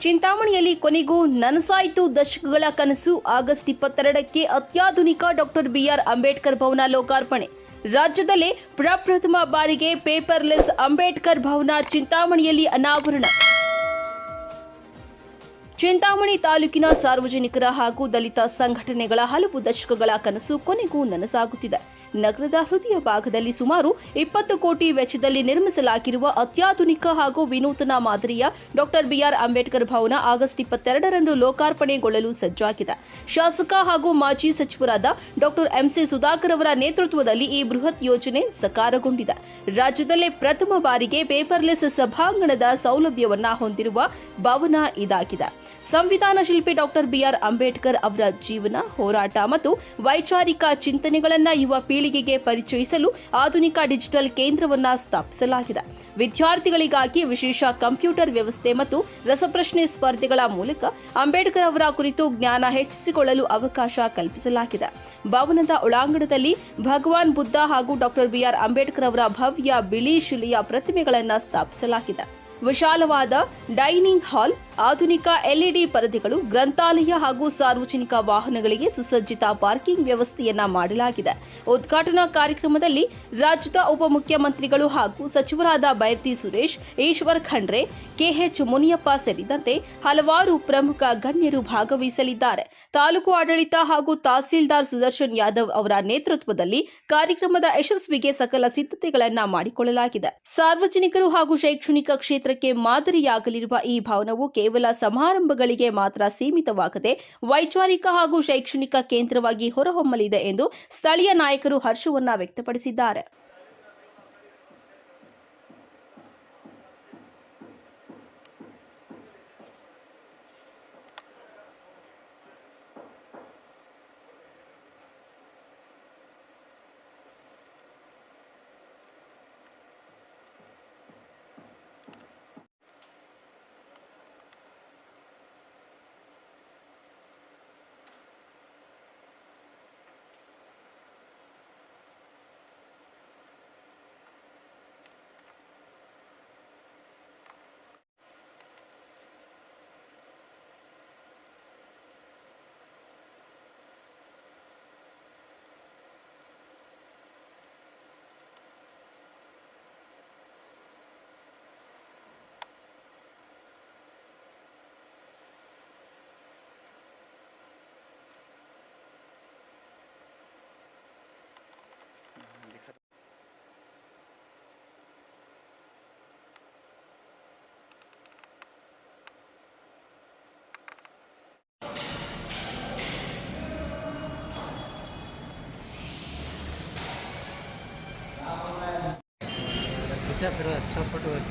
ಚಿಂತಾಮಣಿಯಲ್ಲಿ ಕೊನೆಗೂ ನನಸಾಯಿತು ದಶಕಗಳ ಕನಸು. ಆಗಸ್ಟ್ 22ಕ್ಕೆ ಅತ್ಯಾಧುನಿಕ ಡಾಕ್ಟರ್ ಬಿಆರ್ ಅಂಬೇಡ್ಕರ್ ಭವನ ಲೋಕಾರ್ಪಣೆ. ರಾಜ್ಯದಲ್ಲೇ ಪ್ರಪ್ರಥಮ ಬಾರಿಗೆ ಪೇಪರ್ಲೆಸ್ ಅಂಬೇಡ್ಕರ್ ಭವನ ಚಿಂತಾಮಣಿಯಲ್ಲಿ ಅನಾವರಣ. ಚಿಂತಾಮಣಿ ತಾಲೂಕಿನ ಸಾರ್ವಜನಿಕರ ಹಾಗೂ ದಲಿತ ಸಂಘಟನೆಗಳ ಹಲವು ದಶಕಗಳ ಕನಸು ಕೊನೆಗೂ ನನಸಾಗುತ್ತಿದೆ. ನಗರದ ಹೃದಯ ಭಾಗದಲ್ಲಿ ಸುಮಾರು 20 ಕೋಟಿ ವೆಚ್ಚದಲ್ಲಿ ನಿರ್ಮಿಸಲಾಗಿರುವ ಅತ್ಯಾಧುನಿಕ ಹಾಗೂ ವಿನೂತನ ಮಾದರಿಯ ಡಾಕ್ಟರ್ ಬಿಆರ್ ಅಂಬೇಡ್ಕರ್ ಭವನ ಆಗಸ್ಟ್ 22ರಂದು ಲೋಕಾರ್ಪಣೆಗೊಳ್ಳಲು ಸಜ್ಜಾಗಿದೆ. ಶಾಸಕ ಹಾಗೂ ಮಾಜಿ ಸಚಿವರಾದ ಡಾಕ್ಟರ್ ಎಂಸಿ ಸುಧಾಕರ್ ಅವರ ನೇತೃತ್ವದಲ್ಲಿ ಈ ಬೃಹತ್ ಯೋಜನೆ ಸಾಕಾರಗೊಂಡಿದೆ. ರಾಜ್ಯದಲ್ಲೇ ಪ್ರಥಮ ಬಾರಿಗೆ ಪೇಪರ್ಲೆಸ್ ಸಭಾಂಗಣದ ಸೌಲಭ್ಯವನ್ನ ಹೊಂದಿರುವ ಭವನ ಇದಾಗಿದೆ. ಸಂವಿಧಾನ ಶಿಲ್ಪಿ ಡಾಕ್ಟರ್ ಬಿಆರ್ ಅಂಬೇಡ್ಕರ್ ಅವರ ಜೀವನ, ಹೋರಾಟ ಮತ್ತು ವೈಚಾರಿಕ ಚಿಂತನೆಗಳನ್ನು ಯುವ ಪೀಳಿಗೆಗೆ ಪರಿಚಯಿಸಲು ಆಧುನಿಕ ಡಿಜಿಟಲ್ ಕೇಂದ್ರವನ್ನು ಸ್ಥಾಪಿಸಲಾಗಿದೆ. ವಿದ್ಯಾರ್ಥಿಗಳಿಗಾಗಿ ವಿಶೇಷ ಕಂಪ್ಯೂಟರ್ ವ್ಯವಸ್ಥೆ ಮತ್ತು ರಸಪ್ರಶ್ನೆ ಸ್ಪರ್ಧೆಗಳ ಮೂಲಕ ಅಂಬೇಡ್ಕರ್ ಅವರ ಕುರಿತು ಜ್ಞಾನ ಹೆಚ್ಚಿಸಿಕೊಳ್ಳಲು ಅವಕಾಶ ಕಲ್ಪಿಸಲಾಗಿದೆ. ಭವನದ ಒಳಾಂಗಣದಲ್ಲಿ ಭಗವಾನ್ ಬುದ್ಧ ಹಾಗೂ ಡಾಕ್ಟರ್ ಬಿಆರ್ ಅಂಬೇಡ್ಕರ್ ಅವರ ಭವ್ಯ ಬಿಳಿ ಶಿಲೆಯ ಪ್ರತಿಮೆಗಳನ್ನು ಸ್ಥಾಪಿಸಲಾಗಿದೆ. ವಿಶಾಲವಾದ ಡೈನಿಂಗ್ ಹಾಲ್, ಆಧುನಿಕ ಎಲ್ಇಡಿ ಪರದೆಗಳು, ಗ್ರಂಥಾಲಯ ಹಾಗೂ ಸಾರ್ವಜನಿಕ ವಾಹನಗಳಿಗೆ ಸುಸಜ್ಜಿತ ಪಾರ್ಕಿಂಗ್ ವ್ಯವಸ್ಥೆಯನ್ನ ಮಾಡಲಾಗಿದೆ. ಉದ್ಘಾಟನಾ ಕಾರ್ಯಕ್ರಮದಲ್ಲಿ ರಾಜ್ಯದ ಉಪಮುಖ್ಯಮಂತ್ರಿಗಳು ಹಾಗೂ ಸಚಿವರಾದ ಬೈರತಿ ಸುರೇಶ್, ಈಶ್ವರ್ ಖಂಡ್ರೆ, ಕೆಎಚ್ ಮುನಿಯಪ್ಪ ಸೇರಿದಂತೆ ಹಲವಾರು ಪ್ರಮುಖ ಗಣ್ಯರು ಭಾಗವಹಿಸಲಿದ್ದಾರೆ. ತಾಲೂಕು ಆಡಳಿತ ಹಾಗೂ ತಹಸೀಲ್ದಾರ್ ಸುದರ್ಶನ್ ಯಾದವ್ ಅವರ ನೇತೃತ್ವದಲ್ಲಿ ಕಾರ್ಯಕ್ರಮದ ಯಶಸ್ವಿಗೆ ಸಕಲ ಸಿದ್ಧತೆಗಳನ್ನು ಮಾಡಿಕೊಳ್ಳಲಾಗಿದೆ. ಸಾರ್ವಜನಿಕರು ಹಾಗೂ ಶೈಕ್ಷಣಿಕ ಕ್ಷೇತ್ರಕ್ಕೆ ಮಾದರಿಯಾಗಲಿರುವ ಈ ಭವನವು ಕೇವಲ ಸಮಾರಂಭಗಳಿಗೆ ಮಾತ್ರ ಸೀಮಿತವಾಗದೆ ವೈಚಾರಿಕ ಹಾಗೂ ಶೈಕ್ಷಣಿಕ ಕೇಂದ್ರವಾಗಿ ಹೊರಹೊಮ್ಮಲಿದೆ ಎಂದು ಸ್ಥಳೀಯ ನಾಯಕರು ಹರ್ಷವನ್ನ ವ್ಯಕ್ತಪಡಿಸಿದ್ದಾರೆ. फिर अच्छा फोटो है।